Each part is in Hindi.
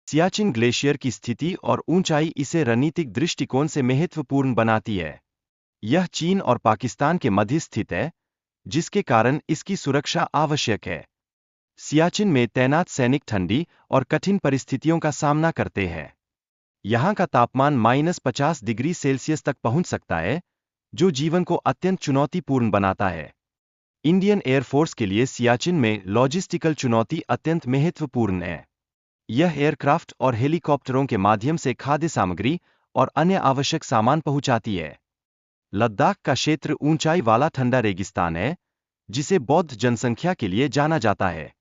सियाचिन ग्लेशियर की स्थिति और ऊंचाई इसे रणनीतिक दृष्टिकोण से महत्वपूर्ण बनाती है। यह चीन और पाकिस्तान के मध्य स्थित है, जिसके कारण इसकी सुरक्षा आवश्यक है। सियाचिन में तैनात सैनिक ठंडी और कठिन परिस्थितियों का सामना करते हैं। यहाँ का तापमान -50 डिग्री सेल्सियस तक पहुंच सकता है, जो जीवन को अत्यंत चुनौतीपूर्ण बनाता है। इंडियन एयरफोर्स के लिए सियाचिन में लॉजिस्टिकल चुनौती अत्यंत महत्वपूर्ण है। यह एयरक्राफ्ट और हेलीकॉप्टरों के माध्यम से खाद्य सामग्री और अन्य आवश्यक सामान पहुंचाती है। लद्दाख का क्षेत्र ऊंचाई वाला ठंडा रेगिस्तान है, जिसे बौद्ध जनसंख्या के लिए जाना जाता है।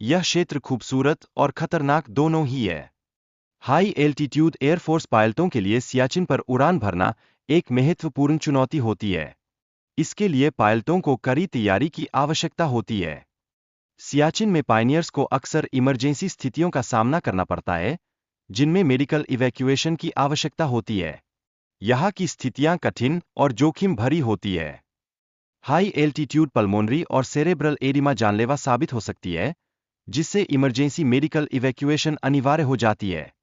यह क्षेत्र खूबसूरत और खतरनाक दोनों ही है। हाई एल्टीट्यूड एयरफोर्स पायलटों के लिए सियाचिन पर उड़ान भरना एक महत्वपूर्ण चुनौती होती है। इसके लिए पायलटों को कड़ी तैयारी की आवश्यकता होती है। सियाचिन में पायनियर्स को अक्सर इमरजेंसी स्थितियों का सामना करना पड़ता है, जिनमें मेडिकल इवैक्यूएशन की आवश्यकता होती है। यहाँ की स्थितियां कठिन और जोखिम भरी होती है। हाई एल्टीट्यूड पल्मोनरी और सेरेब्रल एडिमा जानलेवा साबित हो सकती है, जिससे इमरजेंसी मेडिकल इवैक्यूएशन अनिवार्य हो जाती है।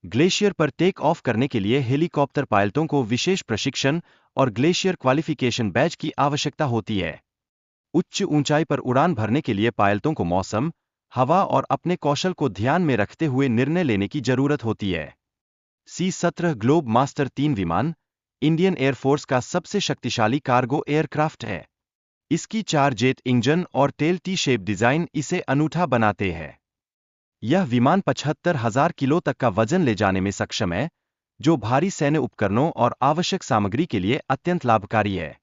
ग्लेशियर पर टेक ऑफ करने के लिए हेलीकॉप्टर पायलटों को विशेष प्रशिक्षण और ग्लेशियर क्वालिफिकेशन बैच की आवश्यकता होती है। उच्च ऊंचाई पर उड़ान भरने के लिए पायलटों को मौसम, हवा और अपने कौशल को ध्यान में रखते हुए निर्णय लेने की जरूरत होती है। C-17 ग्लोब मास्टर 3 विमान इंडियन एयरफोर्स का सबसे शक्तिशाली कार्गो एयरक्राफ्ट है। इसकी 4 जेट इंजन और टेल टी शेप डिजाइन इसे अनूठा बनाते हैं। यह विमान 75,000 किलो तक का वजन ले जाने में सक्षम है, जो भारी सैन्य उपकरणों और आवश्यक सामग्री के लिए अत्यंत लाभकारी है।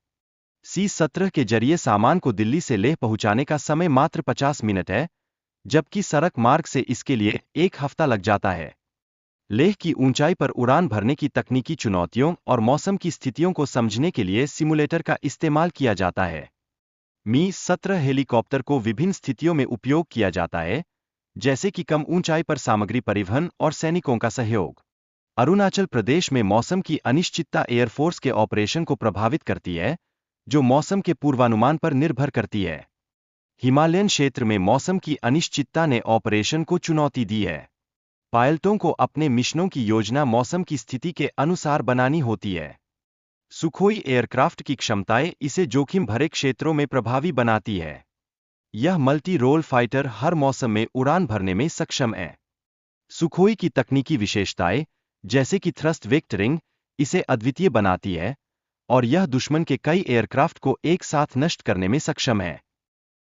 C-17 के जरिए सामान को दिल्ली से लेह पहुंचाने का समय मात्र 50 मिनट है, जबकि सड़क मार्ग से इसके लिए 1 हफ्ता लग जाता है। लेह की ऊंचाई पर उड़ान भरने की तकनीकी चुनौतियों और मौसम की स्थितियों को समझने के लिए सिमुलेटर का इस्तेमाल किया जाता है। Mi-17 हेलीकॉप्टर को विभिन्न स्थितियों में उपयोग किया जाता है, जैसे कि कम ऊंचाई पर सामग्री परिवहन और सैनिकों का सहयोग। अरुणाचल प्रदेश में मौसम की अनिश्चितता एयरफोर्स के ऑपरेशन को प्रभावित करती है, जो मौसम के पूर्वानुमान पर निर्भर करती है। हिमालयन क्षेत्र में मौसम की अनिश्चितता ने ऑपरेशन को चुनौती दी है। पायलटों को अपने मिशनों की योजना मौसम की स्थिति के अनुसार बनानी होती है। सुखोई एयरक्राफ्ट की क्षमताएं इसे जोखिम भरे क्षेत्रों में प्रभावी बनाती है। यह मल्टी रोल फाइटर हर मौसम में उड़ान भरने में सक्षम है। सुखोई की तकनीकी विशेषताएं, जैसे कि थ्रस्ट वेक्टरिंग, इसे अद्वितीय बनाती है, और यह दुश्मन के कई एयरक्राफ्ट को एक साथ नष्ट करने में सक्षम है।